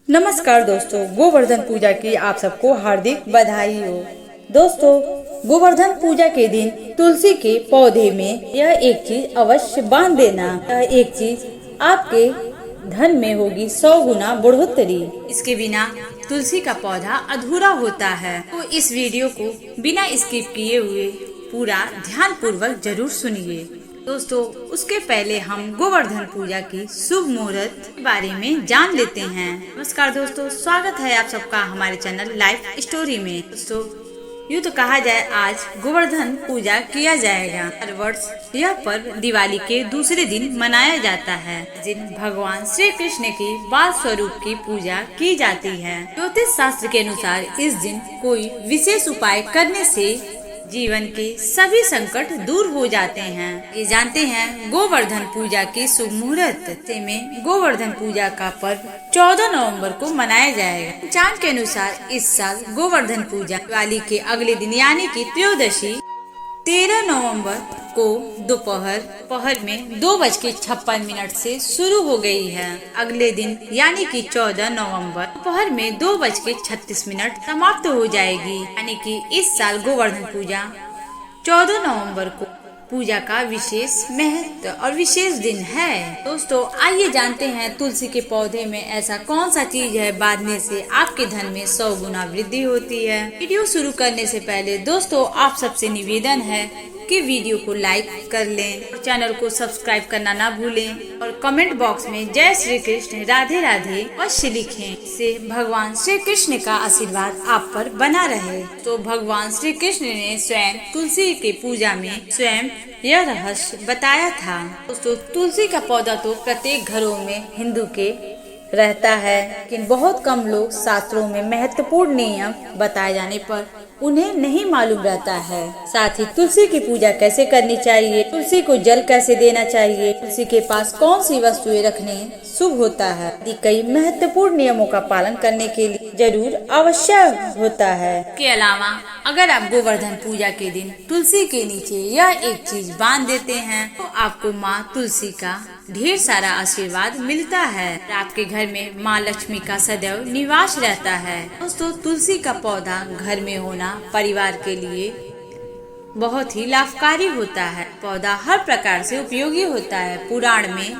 नमस्कार दोस्तों, गोवर्धन पूजा की आप सबको हार्दिक बधाई हो। दोस्तों, गोवर्धन पूजा के दिन तुलसी के पौधे में यह एक चीज अवश्य बांध देना। यह एक चीज आपके धन में होगी 100 गुना बढ़ोतरी। इसके बिना तुलसी का पौधा अधूरा होता है। तो इस वीडियो को बिना स्किप किए हुए पूरा ध्यान पूर्वक जरूर सुनिए। दोस्तों, उसके पहले हम गोवर्धन पूजा की शुभ मुहूर्त के बारे में जान लेते हैं। नमस्कार दोस्तों, स्वागत है आप सबका हमारे चैनल लाइफ स्टोरी में। दोस्तों, यूँ तो कहा जाए आज गोवर्धन पूजा किया जाएगा। हर वर्ष यह पर्व दिवाली के दूसरे दिन मनाया जाता है। इस दिन भगवान श्री कृष्ण की बाल स्वरूप की पूजा की जाती है। ज्योतिष शास्त्र के अनुसार इस दिन कोई विशेष उपाय करने से जीवन के सभी संकट दूर हो जाते हैं। ये जानते हैं गोवर्धन पूजा की शुभ मुहूर्त में गोवर्धन पूजा का पर्व 14 नवंबर को मनाया जाएगा। पंचांग के अनुसार इस साल गोवर्धन पूजा दिवाली के अगले दिन यानी कि त्रयोदशी 13 नवंबर को दोपहर में 2:56 से शुरू हो गई है। अगले दिन यानी कि 14 नवंबर दोपहर में 2:36 समाप्त हो जाएगी। यानी कि इस साल गोवर्धन पूजा 14 नवंबर को पूजा का विशेष महत्व और विशेष दिन है। दोस्तों, आइए जानते हैं तुलसी के पौधे में ऐसा कौन सा चीज है बांधने से आपके धन में 100 गुना वृद्धि होती है। वीडियो शुरू करने से पहले दोस्तों आप सबसे निवेदन है कि वीडियो को लाइक कर लें और चैनल को सब्सक्राइब करना ना भूलें और कमेंट बॉक्स में जय श्री कृष्ण राधे राधे अवश्य लिखें। इससे भगवान श्री कृष्ण का आशीर्वाद आप पर बना रहे। तो भगवान श्री कृष्ण ने स्वयं तुलसी के पूजा में स्वयं यह रहस्य बताया था। दोस्तों, तुलसी का पौधा तो प्रत्येक घरों में हिंदू के रहता है, लेकिन बहुत कम लोग शास्त्रों में महत्वपूर्ण नियम बताए जाने पर उन्हें नहीं मालूम रहता है। साथ ही तुलसी की पूजा कैसे करनी चाहिए, तुलसी को जल कैसे देना चाहिए, तुलसी के पास कौन सी वस्तुएं रखने शुभ होता है, कई महत्वपूर्ण नियमों का पालन करने के लिए जरूर आवश्यक होता है। के अलावा अगर आप गोवर्धन पूजा के दिन तुलसी के नीचे यह एक चीज बांध देते हैं तो आपको माँ तुलसी का ढेर सारा आशीर्वाद मिलता है। आपके घर में माँ लक्ष्मी का सदैव निवास रहता है। दोस्तों, तुलसी का पौधा घर में होना परिवार के लिए बहुत ही लाभकारी होता है। पौधा हर प्रकार से उपयोगी होता है। पुराण में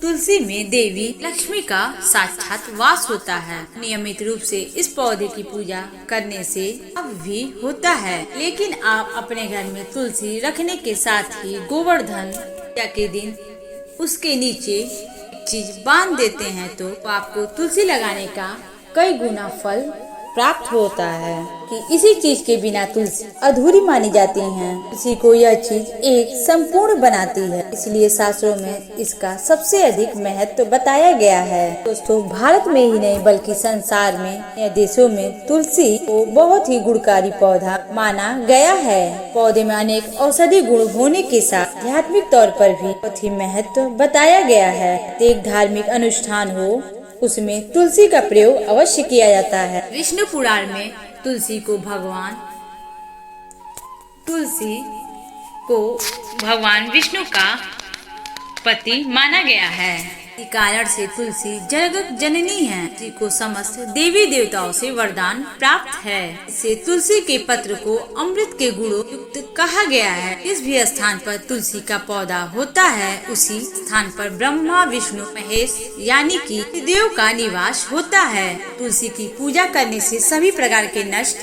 तुलसी में देवी लक्ष्मी का साक्षात वास होता है। नियमित रूप से इस पौधे की पूजा करने से अब भी होता है। लेकिन आप अपने घर में तुलसी रखने के साथ ही गोवर्धन पूजा के दिन उसके नीचे चीज बांध देते हैं तो आपको तुलसी लगाने का कई गुना फल प्राप्त होता है। कि इसी चीज के बिना तुलसी अधूरी मानी जाती है। तुलसी को यह चीज एक संपूर्ण बनाती है, इसलिए शास्त्रों में इसका सबसे अधिक महत्व बताया गया है। दोस्तों, भारत में ही नहीं बल्कि संसार में या देशों में तुलसी को बहुत ही गुणकारी पौधा माना गया है। पौधे में अनेक औषधि गुण होने के साथ आध्यात्मिक तौर पर भी बहुत ही महत्व बताया गया है। एक धार्मिक अनुष्ठान हो उसमें तुलसी का प्रयोग अवश्य किया जाता है। विष्णु पुराण में तुलसी को भगवान विष्णु का पति माना गया है। इसी कारण से तुलसी जगत जननी है। तुलसी को समस्त देवी देवताओं से वरदान प्राप्त है। इससे तुलसी के पत्र को अमृत के गुणों युक्त कहा गया है। जिस भी स्थान पर तुलसी का पौधा होता है उसी स्थान पर ब्रह्मा विष्णु महेश यानी कि देव का निवास होता है। तुलसी की पूजा करने से सभी प्रकार के नष्ट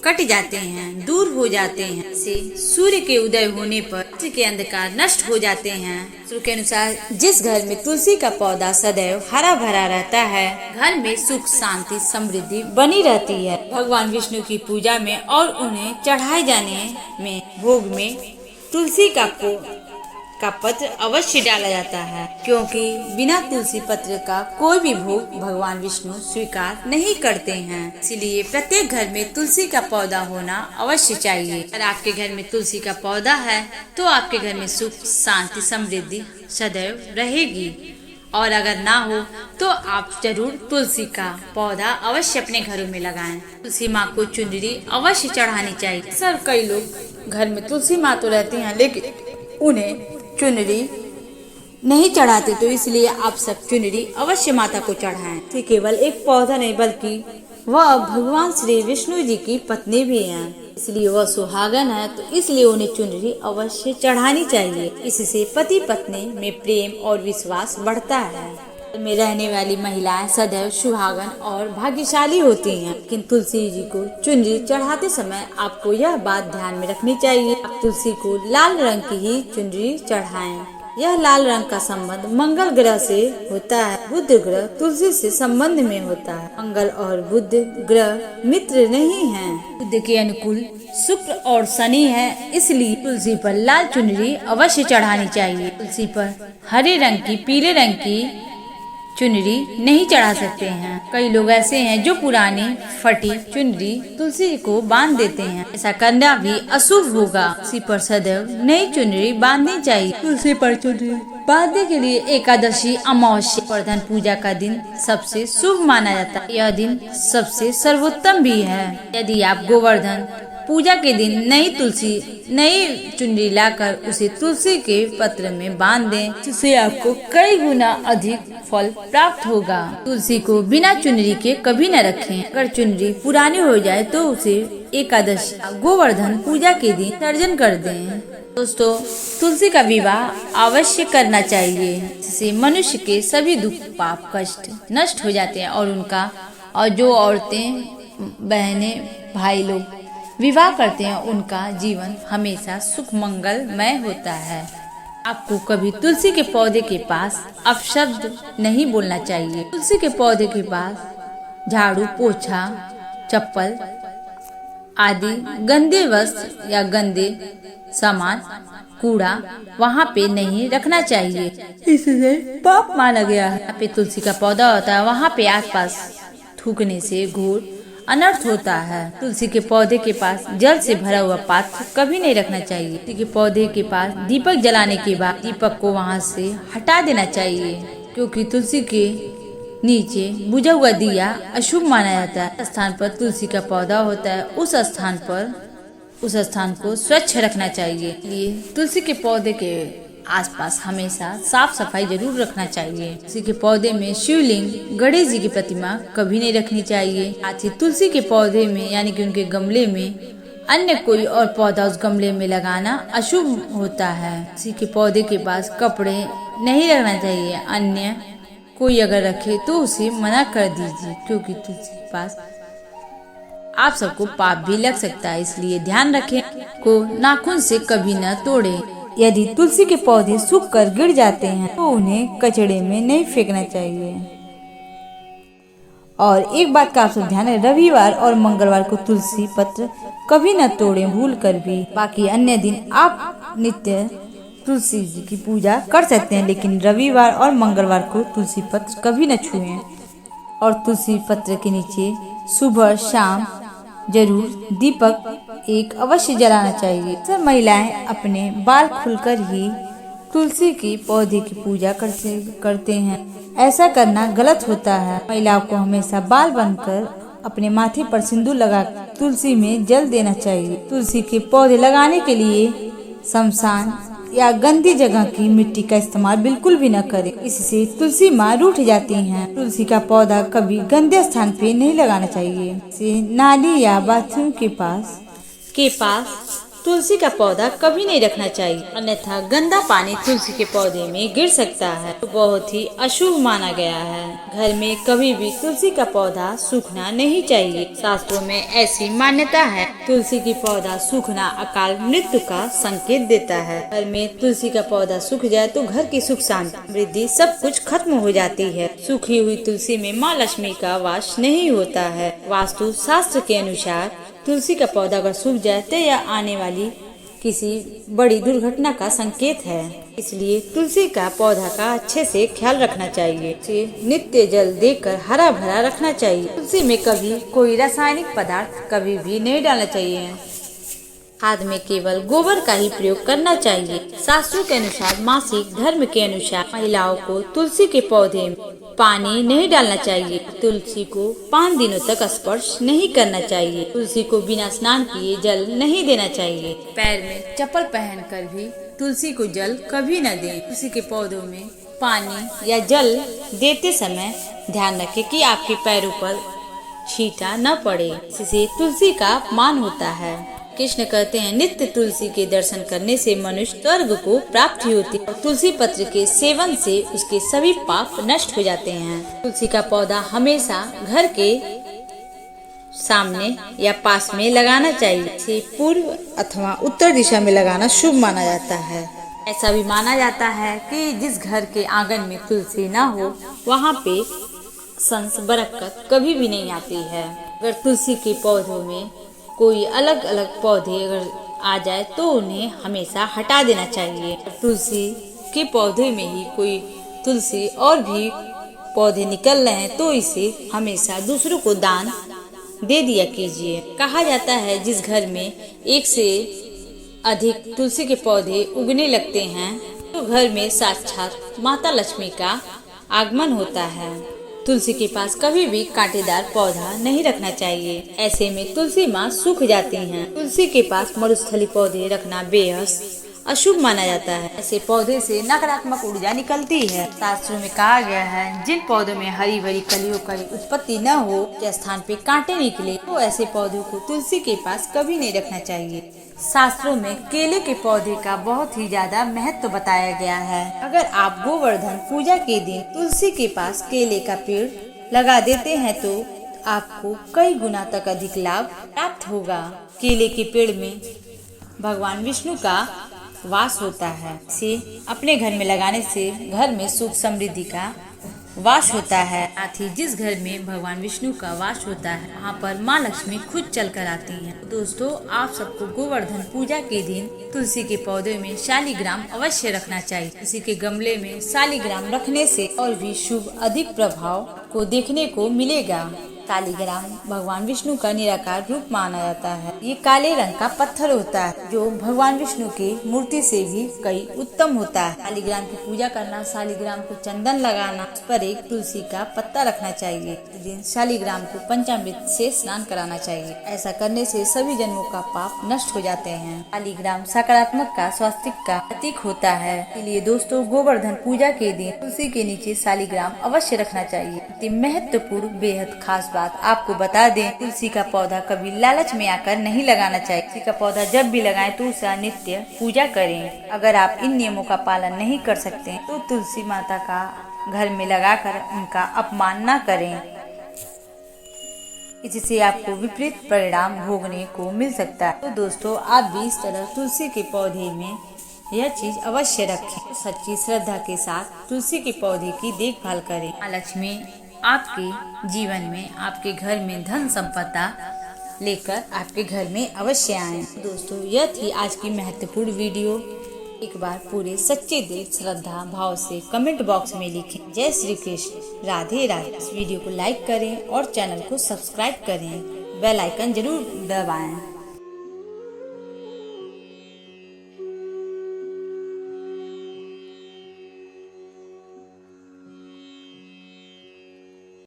कट जाते हैं, दूर हो जाते हैं। से सूर्य के उदय होने पर के अंधकार नष्ट हो जाते हैं। सूत्र के अनुसार जिस घर में तुलसी का पौधा सदैव हरा भरा रहता है, घर में सुख शांति समृद्धि बनी रहती है। भगवान विष्णु की पूजा में और उन्हें चढ़ाए जाने में भोग में तुलसी का पत्र अवश्य डाला जाता है, क्योंकि बिना तुलसी पत्र का कोई भी भोग भगवान विष्णु स्वीकार नहीं करते हैं। इसलिए प्रत्येक घर में तुलसी का पौधा होना अवश्य चाहिए। अगर आपके घर में तुलसी का पौधा है तो आपके घर में सुख शांति समृद्धि सदैव रहेगी। और अगर ना हो तो आप जरूर तुलसी का पौधा अवश्य अपने घरों में लगाएं। तुलसी माँ को चुनरी अवश्य चढ़ानी चाहिए। सर कई लोग घर में तुलसी माँ तो रहती हैं लेकिन उन्हें चुनरी नहीं चढ़ाते तो इसलिए आप सब चुनरी अवश्य माता को चढ़ाएं। ये केवल एक पौधा नहीं बल्कि वह भगवान श्री विष्णु जी की पत्नी भी हैं, इसलिए वह सुहागन है, तो इसलिए उन्हें चुनरी अवश्य चढ़ानी चाहिए। इससे पति पत्नी में प्रेम और विश्वास बढ़ता है। में रहने वाली महिलाएं सदैव सुहागन और भाग्यशाली होती हैं। लेकिन तुलसी जी को चुनरी चढ़ाते समय आपको यह बात ध्यान में रखनी चाहिए, आप तुलसी को लाल रंग की ही चुनरी चढ़ाएं। यह लाल रंग का संबंध मंगल ग्रह से होता है। बुध ग्रह तुलसी से संबंध में होता है। मंगल और बुध ग्रह मित्र नहीं हैं। बुध के अनुकूल शुक्र और शनि है, इसलिए तुलसी पर लाल चुनरी अवश्य चढ़ानी चाहिए। तुलसी पर हरे रंग की, पीले रंग की चुनरी नहीं चढ़ा सकते हैं। कई लोग ऐसे हैं जो पुरानी फटी चुनरी तुलसी को बांध देते हैं, ऐसा करना भी अशुभ होगा। तुलसी पर सदैव नई चुनरी बांधनी चाहिए। तुलसी पर चुनरी बांधने के लिए एकादशी, अमावस्या, गोवर्धन पूजा का दिन सबसे शुभ माना जाता है। यह दिन सबसे सर्वोत्तम भी है। यदि आप गोवर्धन पूजा के दिन नई चुनरी लाकर उसे तुलसी के पत्र में बांध दें, जिससे आपको कई गुना अधिक फल प्राप्त होगा। तुलसी को बिना चुनरी के कभी न रखें। अगर चुनरी पुरानी हो जाए तो उसे एकादशी, गोवर्धन पूजा के दिन विसर्जन कर दें। दोस्तों, तुलसी का विवाह अवश्य करना चाहिए, जिससे मनुष्य के सभी दुख, पाप, कष्ट नष्ट हो जाते हैं और जो औरतें, बहनें, भाई लोग विवाह करते हैं उनका जीवन हमेशा सुख मंगलमय होता है। आपको कभी तुलसी के पौधे के पास अपशब्द नहीं बोलना चाहिए। तुलसी के पौधे के पास झाड़ू, पोछा, चप्पल आदि गंदे वस्त्र या गंदे सामान, कूड़ा वहाँ पे नहीं रखना चाहिए, इससे पाप माना गया है। यहाँ पे तुलसी का पौधा होता है, वहाँ पे आसपास थूकने से घोर अनर्थ होता है। तुलसी के पौधे के पास जल से भरा हुआ पात्र कभी नहीं रखना चाहिए। तुलसी के पौधे के पास दीपक जलाने के बाद दीपक को वहाँ से हटा देना चाहिए, क्योंकि तुलसी के नीचे बुझा हुआ दिया अशुभ माना जाता है। स्थान पर तुलसी का पौधा होता है, उस स्थान को स्वच्छ रखना चाहिए। इसलिए तुलसी के पौधे के आसपास हमेशा साफ सफाई जरूर रखना चाहिए। तुलसी के पौधे में शिवलिंग, गणेश जी की प्रतिमा कभी नहीं रखनी चाहिए। साथ ही तुलसी के पौधे में यानी कि उनके गमले में अन्य कोई और पौधा उस गमले में लगाना अशुभ होता है। तुलसी के पौधे के पास कपड़े नहीं रखना चाहिए। अन्य कोई अगर रखे तो उसे मना कर दीजिए, क्योंकि तुलसी के पास आप सबको पाप भी लग सकता है। इसलिए ध्यान रखें को नाखून से कभी न तोड़े। यदि तुलसी के पौधे सूख कर गिर जाते हैं तो उन्हें कचड़े में नहीं फेंकना चाहिए। और एक बात का आप सब ध्यान है, रविवार और मंगलवार को तुलसी पत्र कभी न तोड़ें भूल कर भी। बाकी अन्य दिन आप नित्य तुलसी जी की पूजा कर सकते हैं, लेकिन रविवार और मंगलवार को तुलसी पत्र कभी न छुएं। और तुलसी पत्र के नीचे सुबह शाम जरूर दीपक एक अवश्य जलाना चाहिए। सब महिलाएं अपने बाल खुलकर ही तुलसी के पौधे की पूजा करते हैं। ऐसा करना गलत होता है। महिलाओं को हमेशा बाल बनकर अपने माथे पर सिंदूर लगा तुलसी में जल देना चाहिए। तुलसी के पौधे लगाने के लिए शमशान या गंदी जगह की मिट्टी का इस्तेमाल बिल्कुल भी न करें, इससे तुलसी माँ रूठ जाती हैं। तुलसी का पौधा कभी गंदे स्थान पे नहीं लगाना चाहिए। इसे नाली या बाथरूम के पास तुलसी का पौधा कभी नहीं रखना चाहिए, अन्यथा गंदा पानी तुलसी के पौधे में गिर सकता है, तो बहुत ही अशुभ माना गया है। घर में कभी भी तुलसी का पौधा सूखना नहीं चाहिए। शास्त्रों में ऐसी मान्यता है, तुलसी की पौधा सूखना अकाल मृत्यु का संकेत देता है। घर में तुलसी का पौधा सूख जाए तो घर की सुख शांति वृद्धि सब कुछ खत्म हो जाती है। सूखी हुई तुलसी में माँ लक्ष्मी का वास नहीं होता है। वास्तु शास्त्र के अनुसार तुलसी का पौधा अगर सूख जाए तो यह आने वाली किसी बड़ी दुर्घटना का संकेत है। इसलिए तुलसी का पौधा का अच्छे से ख्याल रखना चाहिए। इसे नित्य जल देकर हरा भरा रखना चाहिए। तुलसी में कभी कोई रासायनिक पदार्थ कभी भी नहीं डालना चाहिए। खाद में केवल गोबर का ही प्रयोग करना चाहिए। शास्त्रों के अनुसार मासिक धर्म के अनुसार महिलाओं को तुलसी के पौधे में पानी नहीं डालना चाहिए। तुलसी को 5 दिनों तक स्पर्श नहीं करना चाहिए। तुलसी को बिना स्नान किए जल नहीं देना चाहिए। पैर में चप्पल पहनकर भी तुलसी को जल कभी न दें। तुलसी के पौधों में पानी या जल देते समय ध्यान रखें कि आपके पैरों पर छींटा न पड़े, इससे तुलसी का अपमान होता है। कृष्ण कहते हैं, नित्य तुलसी के दर्शन करने से मनुष्य स्वर्ग को प्राप्ति होती है। तुलसी पत्र के सेवन से उसके सभी पाप नष्ट हो जाते हैं। तुलसी का पौधा हमेशा घर के सामने या पास में लगाना चाहिए। इसे पूर्व अथवा उत्तर दिशा में लगाना शुभ माना जाता है। ऐसा भी माना जाता है कि जिस घर के आंगन में तुलसी न हो वहाँ पे संस बरकत कभी भी नहीं आती है। अगर तुलसी के पौधों में कोई अलग अलग पौधे अगर आ जाए तो उन्हें हमेशा हटा देना चाहिए। तुलसी के पौधे में ही कोई तुलसी और भी पौधे निकल रहे हैं तो इसे हमेशा दूसरों को दान दे दिया कीजिए। कहा जाता है जिस घर में एक से अधिक तुलसी के पौधे उगने लगते हैं तो घर में साक्षात माता लक्ष्मी का आगमन होता है। तुलसी के पास कभी भी कांटेदार पौधा नहीं रखना चाहिए, ऐसे में तुलसी माँ सूख जाती हैं। तुलसी के पास मरुस्थली पौधे रखना बेहद अशुभ माना जाता है। ऐसे पौधे से नकारात्मक ऊर्जा निकलती है। शास्त्रों में कहा गया है जिन पौधों में हरी भरी कलियों की उत्पत्ति न हो के स्थान पे कांटे निकले तो ऐसे पौधों को तुलसी के पास कभी नहीं रखना चाहिए। शास्त्रों में केले के पौधे का बहुत ही ज्यादा महत्व बताया गया है। अगर आप गोवर्धन पूजा के दिन तुलसी के पास केले का पेड़ लगा देते हैं तो आपको कई गुना तक अधिक लाभ प्राप्त होगा। केले के पेड़ में भगवान विष्णु का वास होता है। इसे अपने घर में लगाने से घर में सुख समृद्धि का वास होता है। साथ ही जिस घर में भगवान विष्णु का वास होता है वहाँ पर माँ लक्ष्मी खुद चल कर आती हैं। दोस्तों, आप सबको गोवर्धन पूजा के दिन तुलसी के पौधे में शालिग्राम अवश्य रखना चाहिए। तुलसी के गमले में शालिग्राम रखने से और भी शुभ अधिक प्रभाव को देखने को मिलेगा। शालिग्राम भगवान विष्णु का निराकार रूप माना जाता है। ये काले रंग का पत्थर होता है जो भगवान विष्णु की मूर्ति से भी कई उत्तम होता है। शालिग्राम की पूजा करना, शालिग्राम को चंदन लगाना, उस पर एक तुलसी का पत्ता रखना चाहिए। इस दिन शालिग्राम को पंचामृत से स्नान कराना चाहिए। ऐसा करने से सभी जन्मों का पाप नष्ट हो जाते हैं। शालिग्राम सकारात्मक का स्वास्तिक का प्रतीक होता है। इसलिए दोस्तों, गोवर्धन पूजा के दिन तुलसी के नीचे शालिग्राम अवश्य रखना चाहिए। महत्वपूर्ण बेहद खास आपको बता दें, तुलसी का पौधा कभी लालच में आकर नहीं लगाना चाहिए। तुलसी का पौधा जब भी लगाएं तो उसका नित्य पूजा करें। अगर आप इन नियमों का पालन नहीं कर सकते तो तुलसी माता का घर में लगाकर उनका अपमान न करें, इससे आपको विपरीत परिणाम भोगने को मिल सकता है। तो दोस्तों, आप भी इस तरह तुलसी के पौधे में यह चीज अवश्य रखें। सच्ची श्रद्धा के साथ तुलसी के पौधे की देखभाल करें। माँ लक्ष्मी आपके जीवन में, आपके घर में धन संपदा लेकर आपके घर में अवश्य आए। दोस्तों, यह थी आज की महत्वपूर्ण वीडियो। एक बार पूरे सच्चे दिल श्रद्धा भाव से कमेंट बॉक्स में लिखें, जय श्री कृष्ण, राधे राधे। इस वीडियो को लाइक करें और चैनल को सब्सक्राइब करें। बेल आइकन जरूर दबाएं।